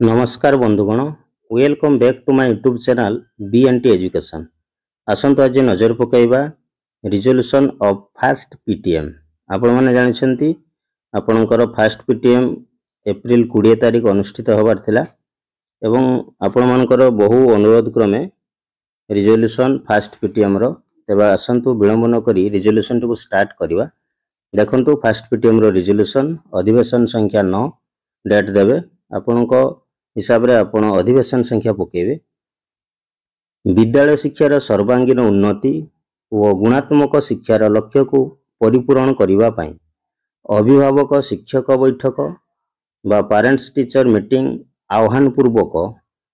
नमस्कार बंधुगण, welcome back to my YouTube channel BNT education. आसंतु आज नजर पकाइबा रिजोल्यूशन ऑफ फास्ट PTM। आपण माने जानिछंती आपणकर फास्ट PTM एप्रिल 20 तारिख अनुष्ठित होबार थिला एवं आपण मानकर बहु अनुरोध क्रमे रिजोल्यूशन फास्ट PTM रो तेबा आसंतु विलंब न करी रिजोल्यूशन को स्टार्ट करबा। देखंतु फास्ट PTM रो रिजोल्यूशन अधिवेशन संख्या 9 डेट देबे आपणको हिसाब रे आपण अधिवेशन संख्या पकेबे। विद्यालय शिक्षार सर्वांगीन उन्नति और गुणात्मक शिक्षार लक्ष्य को परिपूर्ण करबा पई अभिभावक शिक्षक बैठक बा पेरेंट्स टीचर मीटिंग आह्वान पूर्वक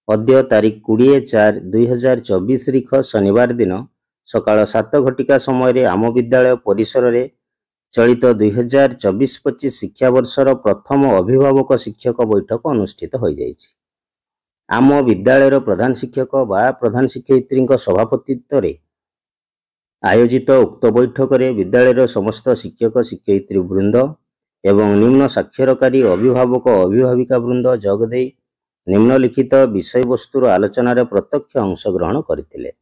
अद्य तारीख 20/4/2024 रिख शनिवार दिन सकाळ 7 घटिका समय आम विद्यालय परिसर रे चलित 2024-25 शिक्षा वर्षर प्रथम अभिभावक शिक्षक बैठक अनुष्ठित हो जाइछि। आम विद्यालयर प्रधान शिक्षक बा प्रधान शिक्षयित्री सभापतित्व रे आयोजित उक्त बैठक रे विद्यालयर समस्त शिक्षक शिक्षयित्री वृंद एवं निम्न साक्षरकारी अभिभावक अभिभाविका वृंद जोगदे निम्नलिखित विषय वस्तुर आलोचना रे प्रत्यक्ष अंशग्रहण करथिले।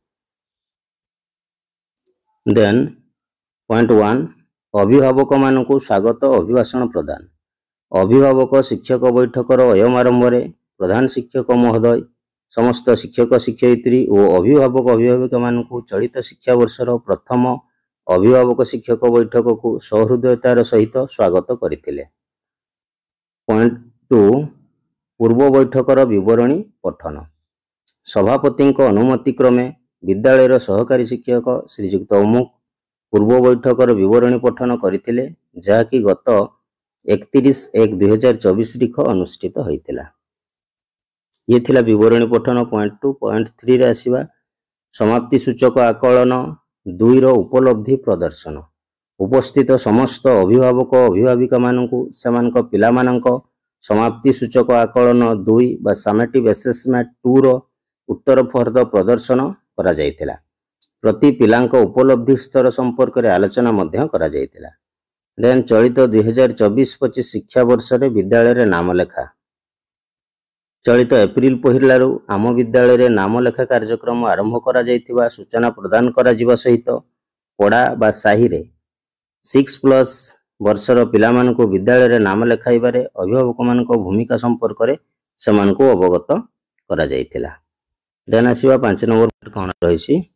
देन पॉइंट 1 अभिभावक मानकु स्वागत अभिभाषण प्रदान। अभिभावक शिक्षक बैठकर अयम आरंभ प्रधान शिक्षक महोदय समस्त शिक्षक शिक्षयित्री और अभिभावक अभिभाविका मानकु चलित शिक्षा वर्षर प्रथम अभिभावक शिक्षक बैठक को सहृदयतार सहित स्वागत करथिले। पॉइंट 2 पूर्व बैठकर विवरणी पठन। सभापति अनुमति क्रमे विद्यालयर सहकारी शिक्षक श्रीजुक्त अमुक पूर्व बैठकर विवरणी पठन करथिले जहाँकि गत 31/1/2024 रिख अनुष्ठित होइतिला। ये थिला विवरणी पठन। पॉइंट 2 पॉइंट 3 रे आसीबा समाप्ति सूचक आकलन 2 रो उपलब्धि प्रदर्शन। उपस्थित समस्त अभिभावक अभिभाविका मानकु सेमानक पिला मानक समाप्ति सूचक आकलन 2 बा समेटिव असेसमेंट 2 रो उत्तर फर्द प्रदर्शन करा जायतिला। प्रति पिलांक उपलब्धि स्तर संपर्क रे आलोचना मध्य करा जायतिला। देन चलित 2024-25 शिक्षा वर्ष रे विद्यालय रे नाम लेखा। चलित एप्रिल पहिलारू आम विद्यालय रे नाम लेखा कार्यक्रम आरंभ करा जायतिबा सूचना प्रदान करा जिबा सहित पढ़ा बा साही रे 6+ वर्षर पिला मानकु विद्यालय रे नाम लेखाइबारे अभिभावक मानक भूमिका संपर्क रे सेमानकु अवगत करा जायतिला। देन आसीबा 5 नंबर कोन रहिछि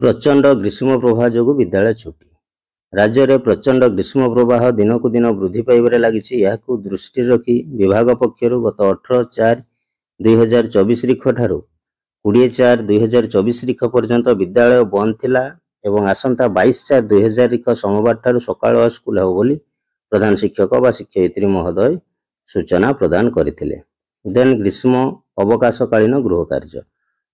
प्रचंड ग्रीष्म प्रवाह जोगु विद्यालय छुट्टी। राज्य रे प्रचंड ग्रीष्म प्रवाह दिन को दिन वृद्धि पाइबारे लागिछि। याकु दृष्टि रखी विभाग पक्षरु गत 18/4/2024 रिख ठारू 20/4/2024 रिख पर्यंत विद्यालय बंद थिला एवं आसंता 22/4/2000 रिख सोमवार ठारू सकाळ स्कूल हो बोली प्रधान शिक्षक बा शिक्षयित्री महोदय सूचना प्रदान करथिले। देन ग्रीष्म अवकाशकालीन गृह कार्य।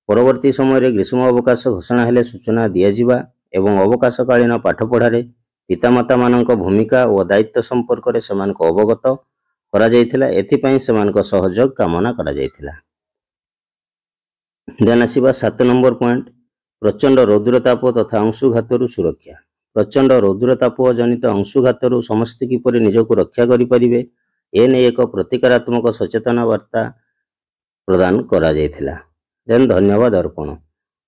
परवर्ती समय ग्रीष्म अवकाश घोषणा हेले सूचना दिया जिबा एवं अवकाशकालीन पाठ पढ़ारे पितामाता मानक भूमिका और दायित्व संपर्क रे सेमानक अवगत करा जायतिला। एथिपई सेमानक सहयोग कामना करा जायतिला। देन आसीबा 7 नंबर पॉइंट प्रचंड रौद्रताप तथा अंशुघातरु सुरक्षा। प्रचंड रौद्रताप जनित अंशुघातरु समस्त किपरि निजको रक्षा करि परिबे एने एक प्रतिकारात्मक सचेतना वार्ता प्रदान करा जायतिला। देन धन्यवाद अर्पण।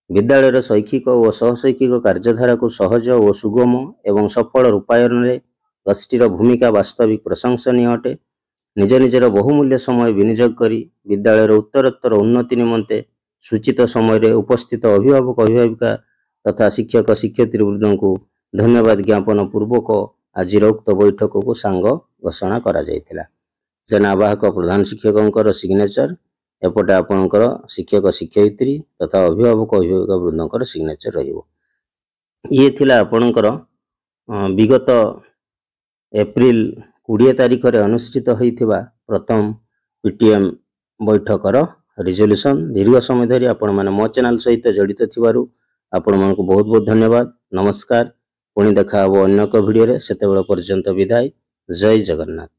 विद्यालय शैक्षिक और सहशैक्षिक कार्यधारा को सहज और सुगम एवं सफल रूपायन में गोष्ठीर भूमिका वास्तविक प्रशंसनीय अटे। निज निजर बहुमूल्य समय विनियोग करी विद्यालय उत्तरोत्तर उन्नति निमंते सूचित समय उपस्थित अभिभावक अभिभाविका तथा शिक्षक शिक्षयित्री वृंद को धन्यवाद ज्ञापन पूर्वक आज उक्त बैठक को सांग घोषणा करा जायतिला। जेना आवाहक प्रधान शिक्षक सिग्नेचर एपटे आपणकर शिक्षक शिक्षयित्री तथा अभिभावक अभिभाविका वृंदकर सिग्नेचर रहिबो। ये थिला आपणकर विगत एप्रिल 20 तारिख रे अनुष्ठित होइथिबा प्रथम PTM बैठकर रिजोल्यूशन। दीर्घ समय धरी आपण माने मो चैनल सहित जड़ित थिबारु आपण मानकु बहुत बहुत धन्यवाद। नमस्कार। पुणी देखा हबो अन्य एक वीडियो रे। सेतेबेला पर्यंत विदाय। जय जगन्नाथ।